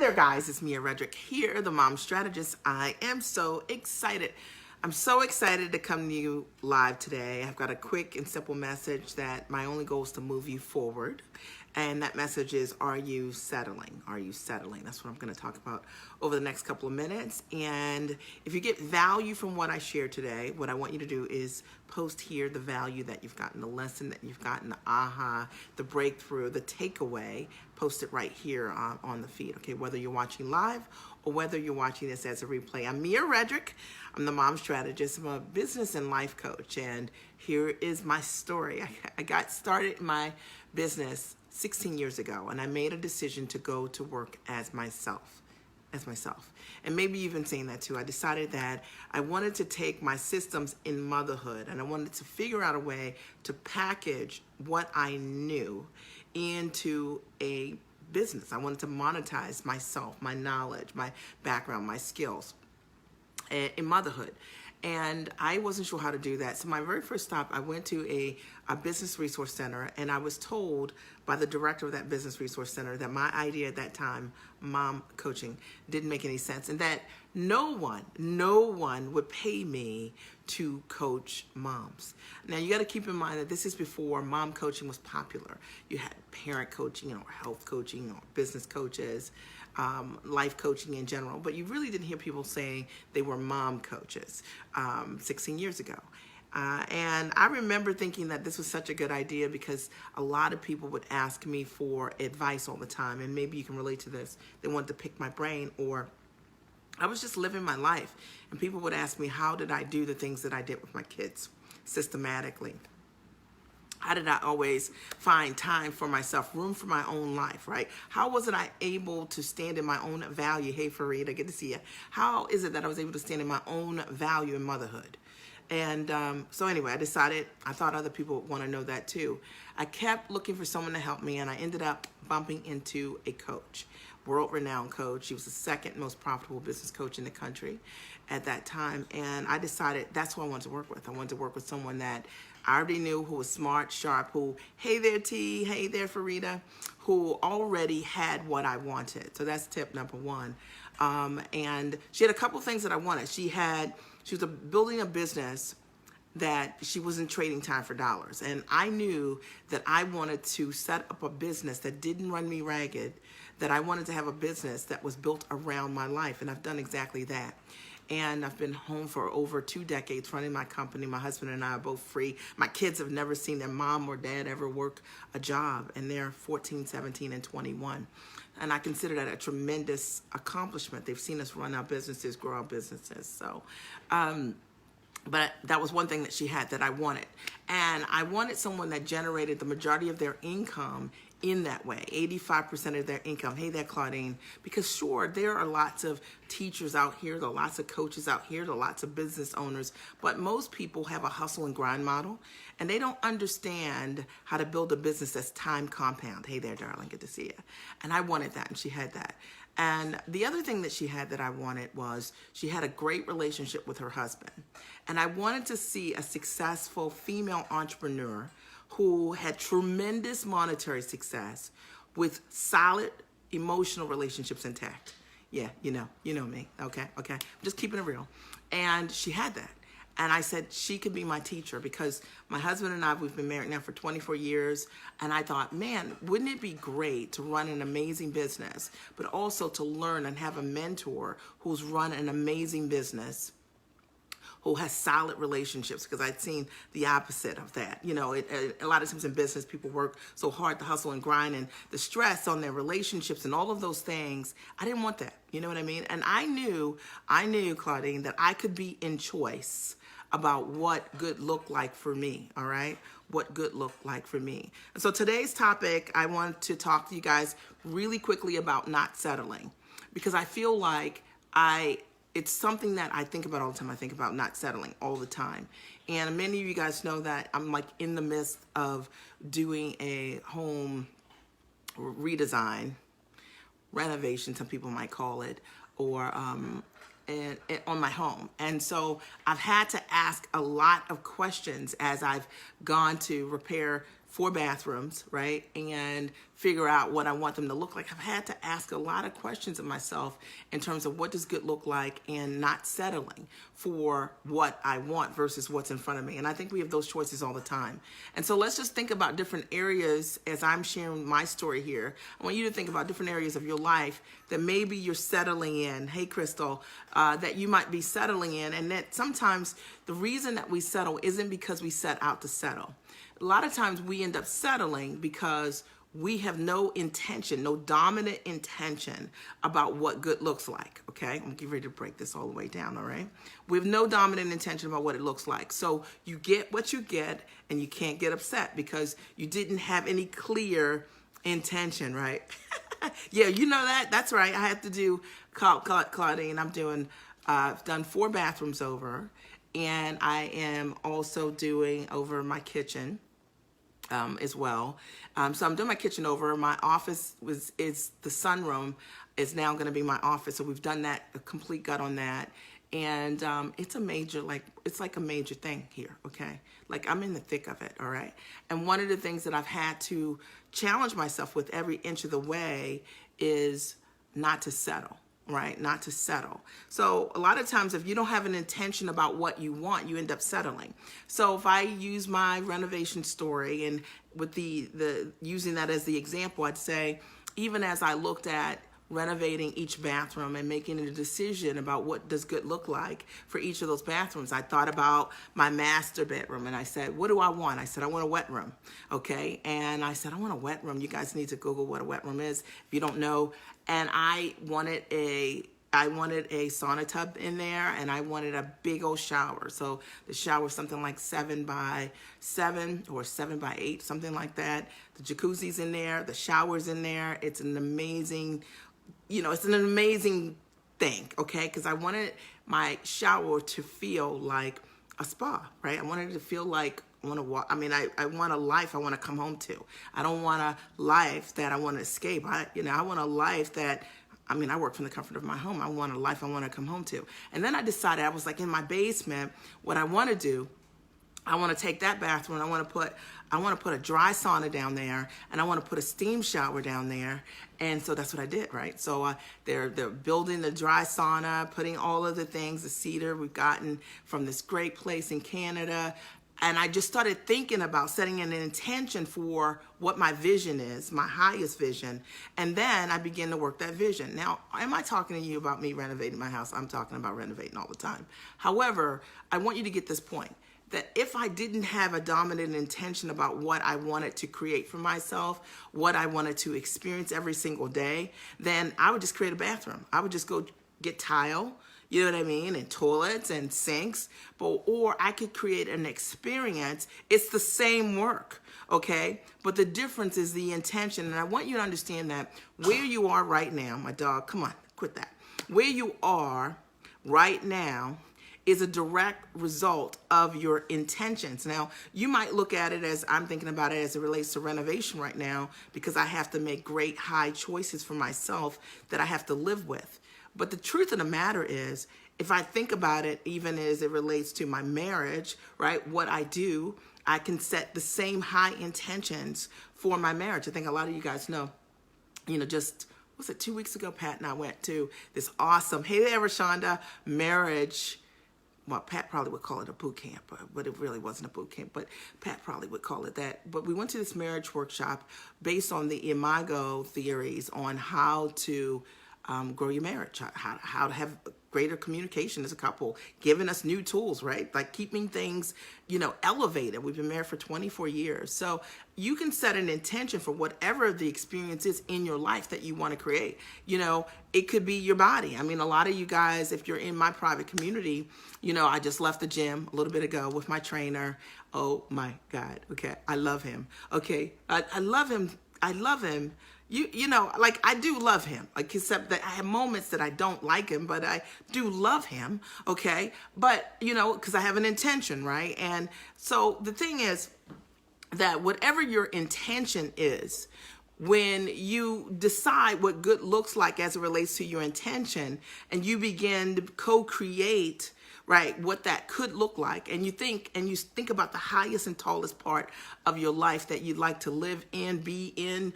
there, guys. It's me, Redrick, here, the mom strategist. I am so excited. I'm so excited to come to you live today. I've got a quick and simple message that my only goal is to move you forward. And that message is, are you settling? Are you settling? That's what I'm going to talk about over the next couple of minutes. And if you get value from what I share today, what I want you to do is post here the value that you've gotten, the lesson that you've gotten, the aha, the breakthrough, the takeaway. Post it right here on the feed, okay? Whether you're watching live or whether you're watching this as a replay. I'm Mia Redrick. I'm the mom strategist. I'm a business and life coach. And here is my story. I got started in my business 16 years ago, and I made a decision to go to work as myself. And maybe you've been saying that too. I decided that I wanted to take my systems in motherhood and I wanted to figure out a way to package what I knew into a business. I wanted to monetize myself, my knowledge, my background, my skills in motherhood. And I wasn't sure how to do that. So my very first stop, I went to a business resource center, and I was told by the director of that business resource center that my idea at that time, mom coaching, didn't make any sense, and that no one would pay me to coach moms. Now you got to keep in mind that this is before mom coaching was popular. You had parent coaching or health coaching or business coaches, life coaching in general, but you really didn't hear people saying they were mom coaches 16 years ago. And I remember thinking that this was such a good idea because a lot of people would ask me for advice all the time, and maybe you can relate to this. They wanted to pick my brain, or I was just living my life, and people would ask me, how did I do the things that I did with my kids systematically? How did I always find time for myself, room for my own life, right? How wasn't I able to stand in my own value? Hey, Farida, good to see you. How is it that I was able to stand in my own value in motherhood? And so anyway, I thought other people would want to know that too. I kept looking for someone to help me, and I ended up bumping into a coach, world-renowned coach. She was the second most profitable business coach in the country at that time. And I decided that's who I wanted to work with. I wanted to work with someone that I already knew, who was smart, sharp, who, hey there, T, hey there, Farida, who already had what I wanted. So that's tip number one. And she had a couple things that I wanted. She was building a business that she wasn't trading time for dollars. And I knew that I wanted to set up a business that didn't run me ragged, that I wanted to have a business that was built around my life. And I've done exactly that. And I've been home for over 2 decades running my company. My husband and I are both free. My kids have never seen their mom or dad ever work a job, and they're 14, 17, and 21. And I consider that a tremendous accomplishment. They've seen us run our businesses, grow our businesses. So, but that was one thing that she had that I wanted. And I wanted someone that generated the majority of their income in that way, 85% of their income. Hey there, Claudine. Because sure, there are lots of teachers out here, there are lots of coaches out here, there are lots of business owners, but most people have a hustle and grind model, and they don't understand how to build a business that's time compound. Hey there, darling, good to see you. And I wanted that, and she had that. And the other thing that she had that I wanted was she had a great relationship with her husband. And I wanted to see a successful female entrepreneur who had tremendous monetary success with solid emotional relationships intact. Yeah, you know me, okay? I'm just keeping it real. And she had that. And I said she could be my teacher because my husband and I, we've been married now for 24 years. And I thought, man, wouldn't it be great to run an amazing business, but also to learn and have a mentor who's run an amazing business, who has solid relationships, because I'd seen the opposite of that. You know, a lot of times in business, people work so hard to hustle and grind, and the stress on their relationships and all of those things, I didn't want that. You know what I mean? And I knew, Claudine, that I could be in choice about what good looked like for me, all right? What good looked like for me. And so today's topic, I want to talk to you guys really quickly about not settling, because I feel like it's something that I think about all the time. I think about not settling all the time. And many of you guys know that I'm like in the midst of doing a home redesign, renovation, some people might call it, or on my home. And so I've had to ask a lot of questions as I've gone to repair 4 bathrooms, right? And figure out what I want them to look like. I've had to ask a lot of questions of myself in terms of what does good look like, and not settling for what I want versus what's in front of me. And I think we have those choices all the time. And so let's just think about different areas as I'm sharing my story here. I want you to think about different areas of your life that maybe you're settling in. Hey, Crystal, that you might be settling in. And that sometimes the reason that we settle isn't because we set out to settle. A lot of times we end up settling because we have no intention, no dominant intention about what good looks like, okay? I'm getting ready to break this all the way down, all right? We have no dominant intention about what it looks like. So you get what you get, and you can't get upset because you didn't have any clear intention, right? Yeah, you know that? That's right. I have to do, Claudine, I've done 4 bathrooms over, and I am also doing over my kitchen. As well. So I'm doing my kitchen over. My office is the sunroom is now going to be my office. So we've done that, a complete gut on that. And it's a major, it's like a major thing here, okay? Like I'm in the thick of it, all right? And one of the things that I've had to challenge myself with every inch of the way is not to settle. Right? Not to settle. So a lot of times if you don't have an intention about what you want, you end up settling. So if I use my renovation story and with the using that as the example, I'd say, even as I looked at renovating each bathroom and making a decision about what does good look like for each of those bathrooms, I thought about my master bedroom and I said, what do I want? I said, I want a wet room. Okay. And I said, I want a wet room. You guys need to Google what a wet room is if you don't know. And I wanted a sauna tub in there, and I wanted a big old shower. So the shower was something like 7 by 7 or 7 by 8, something like that. The jacuzzi's in there, the shower's in there. It's an amazing, it's an amazing thing, okay? Because I wanted my shower to feel like a spa, right? I wanted it to feel like I want a life I want to come home to. I don't want a life that I want to escape. I want a life that, I work from the comfort of my home. I want a life I want to come home to. And then I decided, I was like in my basement, what I want to do, I want to take that bathroom and I want to put a dry sauna down there, and I want to put a steam shower down there. And so that's what I did, right? So they're building the dry sauna, putting all of the things, the cedar we've gotten from this great place in Canada. And I just started thinking about setting an intention for what my vision is, my highest vision. And then I began to work that vision. Now, am I talking to you about me renovating my house? I'm talking about renovating all the time. However, I want you to get this point, that if I didn't have a dominant intention about what I wanted to create for myself, what I wanted to experience every single day, then I would just create a bathroom. I would just go get tile, you know what I mean, and toilets and sinks, or I could create an experience. It's the same work, okay? But the difference is the intention, and I want you to understand that where you are right now, my dog, come on, quit that. Where you are right now is a direct result of your intentions. Now, you might look at it as, I'm thinking about it as it relates to renovation right now, because I have to make great high choices for myself that I have to live with. But the truth of the matter is, if I think about it, even as it relates to my marriage, right, what I do, I can set the same high intentions for my marriage. I think a lot of you guys know, just, was it 2 weeks ago, Pat and I went to this awesome, hey there, Rashonda, marriage. Well, Pat probably would call it a boot camp, but it really wasn't a boot camp, but Pat probably would call it that. But we went to this marriage workshop based on the Imago theories on how to grow your marriage, how to have greater communication as a couple, giving us new tools, right? Like keeping things, elevated. We've been married for 24 years. So you can set an intention for whatever the experience is in your life that you want to create. It could be your body. A lot of you guys, if you're in my private community, I just left the gym a little bit ago with my trainer. Oh my God. Okay. I love him. Okay. I love him. I love him. I do love him, except that I have moments that I don't like him, but I do love him, okay? But, because I have an intention, right? And so the thing is that whatever your intention is, when you decide what good looks like as it relates to your intention, and you begin to co-create, right? What that could look like. And you think about the highest and tallest part of your life that you'd like to live in, be in,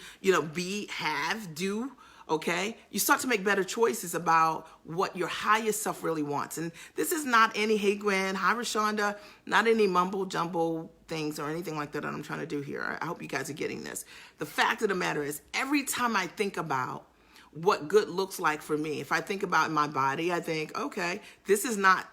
do. Okay, you start to make better choices about what your highest self really wants. And this is not any, hey Gwen, hi Rashonda, not any mumble jumble things or anything like that I'm trying to do here. I hope you guys are getting this. The fact of the matter is, every time I think about what good looks like for me, if I think about my body, I think, okay, this is not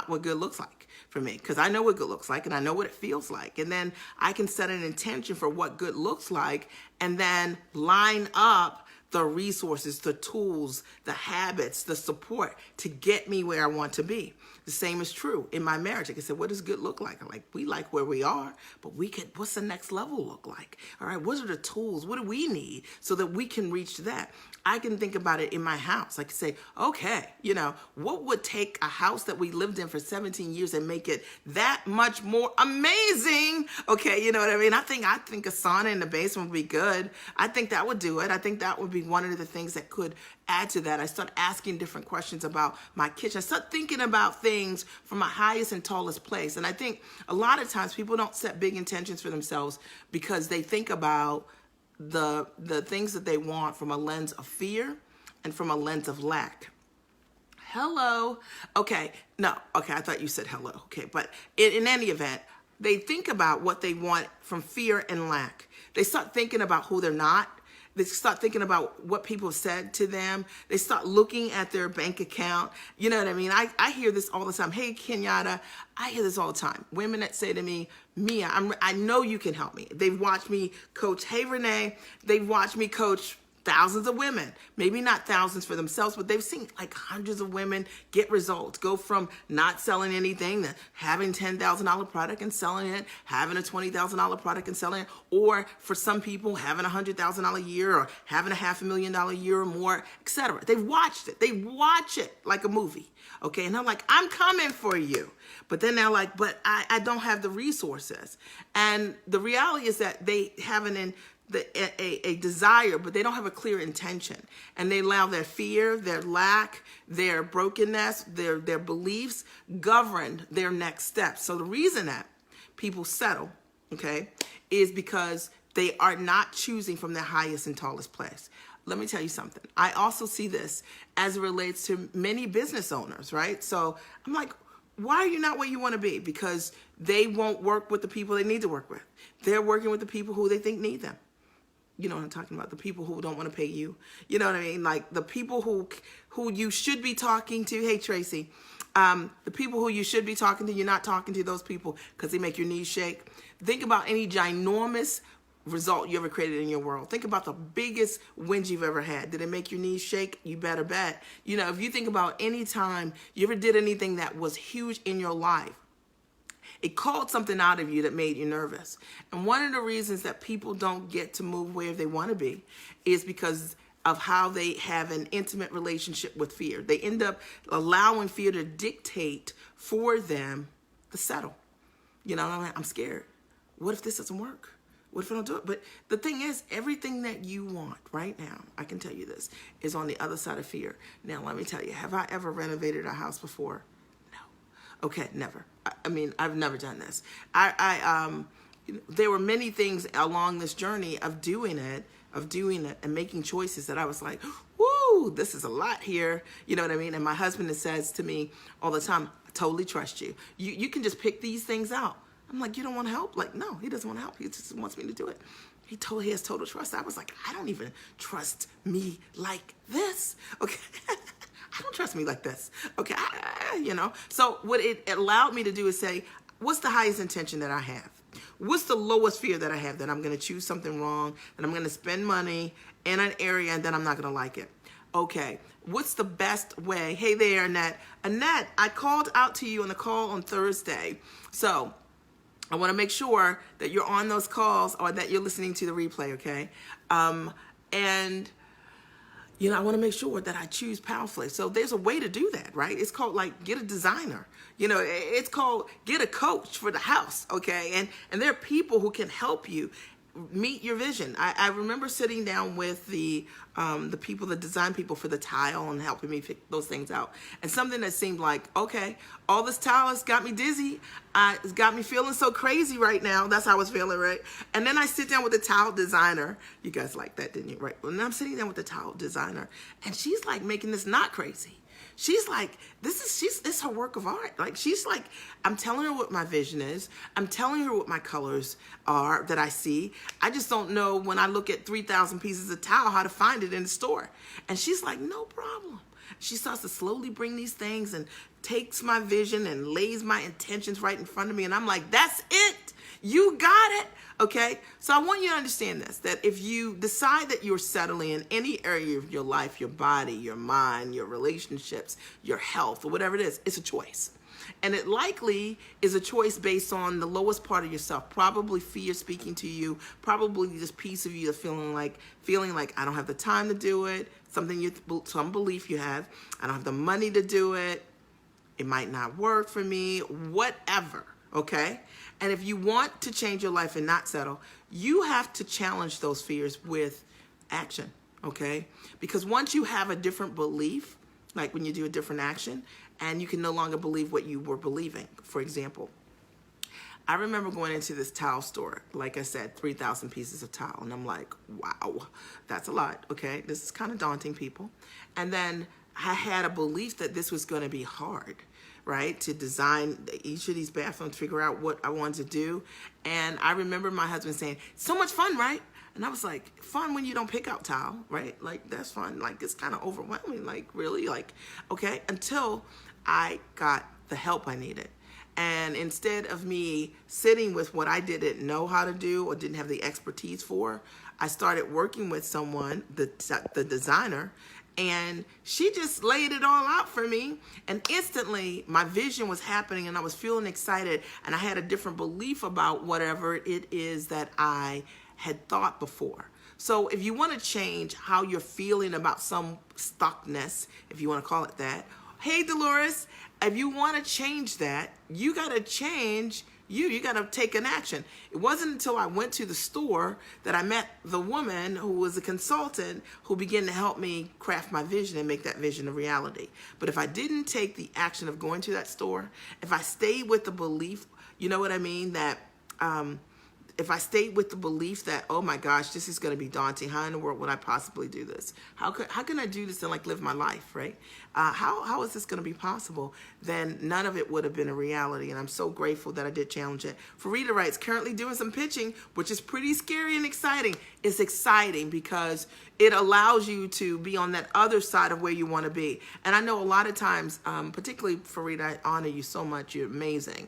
what good looks like for me, because I know what good looks like and I know what it feels like. And then I can set an intention for what good looks like and then line up the resources, the tools, the habits, the support to get me where I want to be. The same is true in my marriage. Like I said, what does good look like? We like where we are, but what's the next level look like? All right, what are the tools? What do we need so that we can reach that? I can think about it in my house. I can say, okay, what would take a house that we lived in for 17 years and make it that much more amazing? Okay, you know what I mean? I think a sauna in the basement would be good. I think that would do it. I think that would be one of the things that could add to that. I start asking different questions about my kitchen. I start thinking about things from my highest and tallest place. And I think a lot of times people don't set big intentions for themselves because they think about the things that they want from a lens of fear and from a lens of lack. Hello. Okay. No. Okay. I thought you said hello. Okay. But in any event, they think about what they want from fear and lack. They start thinking about who they're not. They start thinking about what people said to them. They start looking at their bank account. You know what I mean? I hear this all the time. Hey, Kenyatta, I hear this all the time. Women that say to me, Mia, I know you can help me. They've watched me coach. Hey, Renee, they've watched me coach thousands of women, maybe not thousands for themselves, but they've seen like hundreds of women get results, go from not selling anything to having $10,000 product and selling it, having a $20,000 product and selling it, or for some people having $100,000 a year or having $500,000 a year or more, etc. They've watched it. They watch it like a movie. Okay. And they're like, I'm coming for you. But then they're like, but I don't have the resources. And the reality is that they have a desire, but they don't have a clear intention. And they allow their fear, their lack, their brokenness, their beliefs govern their next steps. So the reason that people settle, okay, is because they are not choosing from their highest and tallest place. Let me tell you something. I also see this as it relates to many business owners, right? So I'm like, why are you not where you want to be? Because they won't work with the people they need to work with. They're working with the people who they think need them. You know what I'm talking about? The people who don't want to pay you. You know what I mean? Like the people who you should be talking to. Hey, Tracy. The people who you should be talking to, you're not talking to those people because they make your knees shake. Think about any ginormous result you ever created in your world. Think about the biggest wins you've ever had. Did it make your knees shake? You better bet. If you think about any time you ever did anything that was huge in your life, it called something out of you that made you nervous. And one of the reasons that people don't get to move where they want to be is because of how they have an intimate relationship with fear. They end up allowing fear to dictate for them to settle. I'm scared. What if this doesn't work? What if I don't do it? But the thing is, everything that you want right now, I can tell you this, is on the other side of fear. Now, let me tell you, have I ever renovated a house before? No. Okay, never. I've never done this. There were many things along this journey of doing it and making choices that I was like, woo, this is a lot here. You know what I mean? And my husband says to me all the time, I totally trust you. You can just pick these things out. I'm like, you don't want help? Like, no, he doesn't want help. He just wants me to do it. He has total trust. I was like, I don't even trust me like this. Okay. I don't trust me like this. Okay. So what it allowed me to do is say, what's the highest intention that I have? What's the lowest fear that I have that I'm going to choose something wrong, that I'm going to spend money in an area and then I'm not going to like it? Okay. What's the best way? Hey there, Annette. Annette, I called out to you on the call on Thursday. So I want to make sure that you're on those calls or that you're listening to the replay, okay? And I want to make sure that I choose powerfully. So there's a way to do that, right? It's called get a designer. It's called get a coach for the house, okay? And there are people who can help you meet your vision. I remember sitting down with the people, the design people for the tile, and helping me pick those things out. And something that seemed like, okay, all this tile has got me dizzy. It's got me feeling so crazy right now. That's how I was feeling, right? And then I sit down with the tile designer. You guys like that, didn't you? Right? And I'm sitting down with the tile designer, and she's like making this not crazy. She's like, it's her work of art. Like, she's like, I'm telling her what my vision is. I'm telling her what my colors are that I see. I just don't know when I look at 3,000 pieces of tile how to find it in the store. And she's like, no problem. She starts to slowly bring these things and takes my vision and lays my intentions right in front of me. And I'm like, that's it. You got it. Okay, so I want you to understand this, that if you decide that you're settling in any area of your life, your body, your mind, your relationships, your health, or whatever it is, it's a choice. And it likely is a choice based on the lowest part of yourself, probably fear speaking to you, probably this piece of you that's feeling like I don't have the time to do it, some belief you have, I don't have the money to do it, it might not work for me, whatever, okay? And if you want to change your life and not settle, you have to challenge those fears with action, okay? Because once you have a different belief, like when you do a different action, and you can no longer believe what you were believing. For example, I remember going into this tile store, like I said, 3,000 pieces of tile. And I'm like, wow, that's a lot, okay? This is kind of daunting, people. And then I had a belief that this was going to be hard, right? To design each of these bathrooms, figure out what I wanted to do. And I remember my husband saying, so much fun, right? And I was like, fun when you don't pick out tile, right? Like, that's fun. Like, it's kind of overwhelming. Like, really? Like, okay. Until I got the help I needed. And instead of me sitting with what I didn't know how to do or didn't have the expertise for, I started working with someone, the designer, and she just laid it all out for me. And instantly my vision was happening and I was feeling excited. And I had a different belief about whatever it is that I had thought before. So if you want to change how you're feeling about some stuckness, if you want to call it that, hey, Dolores, if you want to change that, you got to change you got to take an action. It wasn't until I went to the store that I met the woman who was a consultant who began to help me craft my vision and make that vision a reality. But if I didn't take the action of going to that store, if I stayed with the belief, you know what I mean, that if I stayed with the belief that, oh my gosh, this is going to be daunting. How in the world would I possibly do this? How can I do this and like live my life, right? How is this going to be possible? Then none of it would have been a reality. And I'm so grateful that I did challenge it. Farida writes, currently doing some pitching, which is pretty scary and exciting. It's exciting because it allows you to be on that other side of where you want to be. And I know a lot of times, particularly Farida, I honor you so much. You're amazing.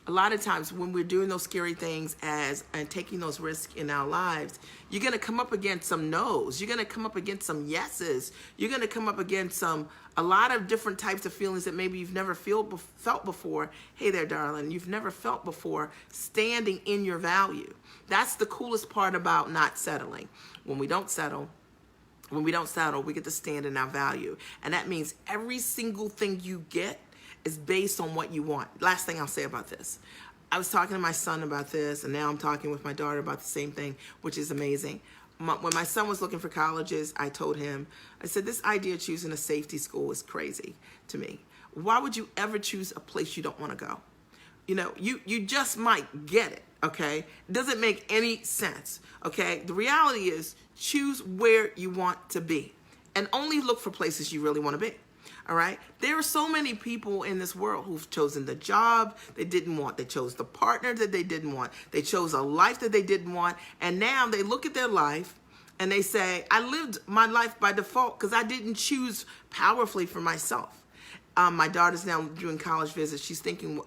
A lot of times when we're doing those scary things and taking those risks in our lives, you're going to come up against some no's. You're going to come up against some yeses. You're going to come up against a lot of different types of feelings that maybe you've never felt before. Hey there, darling, you've never felt before standing in your value. That's the coolest part about not settling. When we don't settle, we get to stand in our value. And that means every single thing you get is based on what you want. Last thing I'll say about this. I was talking to my son about this, and now I'm talking with my daughter about the same thing, which is amazing. When my son was looking for colleges, I told him, I said, this idea of choosing a safety school is crazy to me. Why would you ever choose a place you don't want to go? You know, you just might get it, okay? It doesn't make any sense, okay? The reality is choose where you want to be and only look for places you really want to be. All right. There are so many people in this world who've chosen the job they didn't want. They chose the partner that they didn't want. They chose a life that they didn't want. And now they look at their life and they say, I lived my life by default because I didn't choose powerfully for myself. My daughter's now doing college visits. She's thinking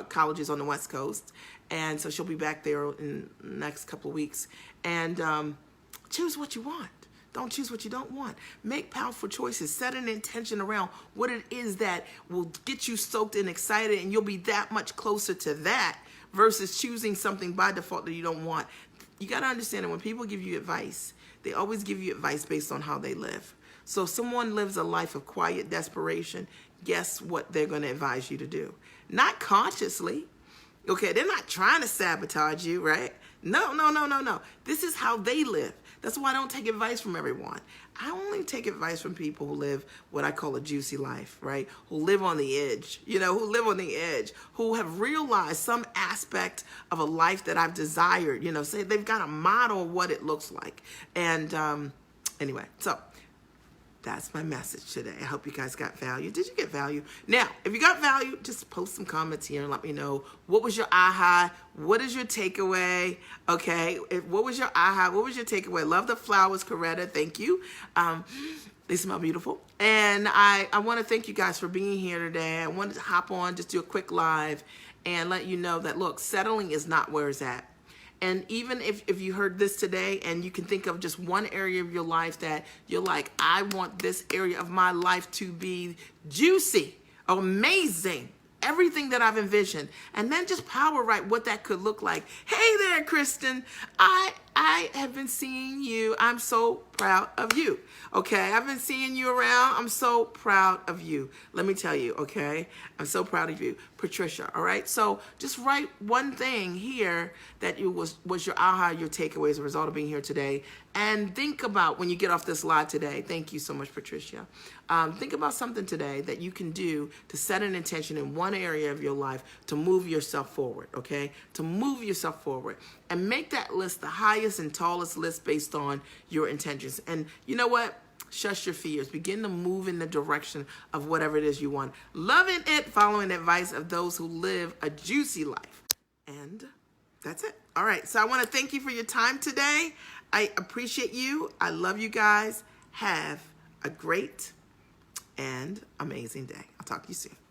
colleges on the West Coast. And so she'll be back there in the next couple of weeks. And choose what you want. Don't choose what you don't want. Make powerful choices. Set an intention around what it is that will get you stoked and excited, and you'll be that much closer to that versus choosing something by default that you don't want. You got to understand that when people give you advice, they always give you advice based on how they live. So if someone lives a life of quiet desperation, guess what they're going to advise you to do? Not consciously. Okay, they're not trying to sabotage you, right? No, no, no, no, no. This is how they live. That's why I don't take advice from everyone. I only take advice from people who live what I call a juicy life, right? Who live on the edge, who live on the edge, who have realized some aspect of a life that I've desired, say they've got a model of what it looks like. And anyway, so that's my message today. I hope you guys got value. Did you get value? Now, if you got value, just post some comments here and let me know what was your aha, what is your takeaway, okay? What was your aha, what was your takeaway? Love the flowers, Coretta, thank you. They smell beautiful. And I want to thank you guys for being here today. I wanted to hop on, just do a quick live and let you know that, look, settling is not where it's at. And even if you heard this today and you can think of just one area of your life that you're like, I want this area of my life to be juicy, amazing, everything that I've envisioned, and then just power write what that could look like. Hey there, Kristen. I have been seeing you. I'm so proud of you. Okay, I've been seeing you around. I'm so proud of you. Let me tell you, okay? I'm so proud of you. Patricia, all right? So just write one thing here that was your aha, your takeaway as a result of being here today. And think about when you get off this live today. Thank you so much, Patricia. Think about something today that you can do to set an intention in one area of your life to move yourself forward, okay? To move yourself forward. And make that list the highest and tallest list based on your intentions. And you know what? Shush your fears. Begin to move in the direction of whatever it is you want. Loving it, following the advice of those who live a juicy life. And that's it. All right. So I want to thank you for your time today. I appreciate you. I love you guys. Have a great and amazing day. I'll talk to you soon.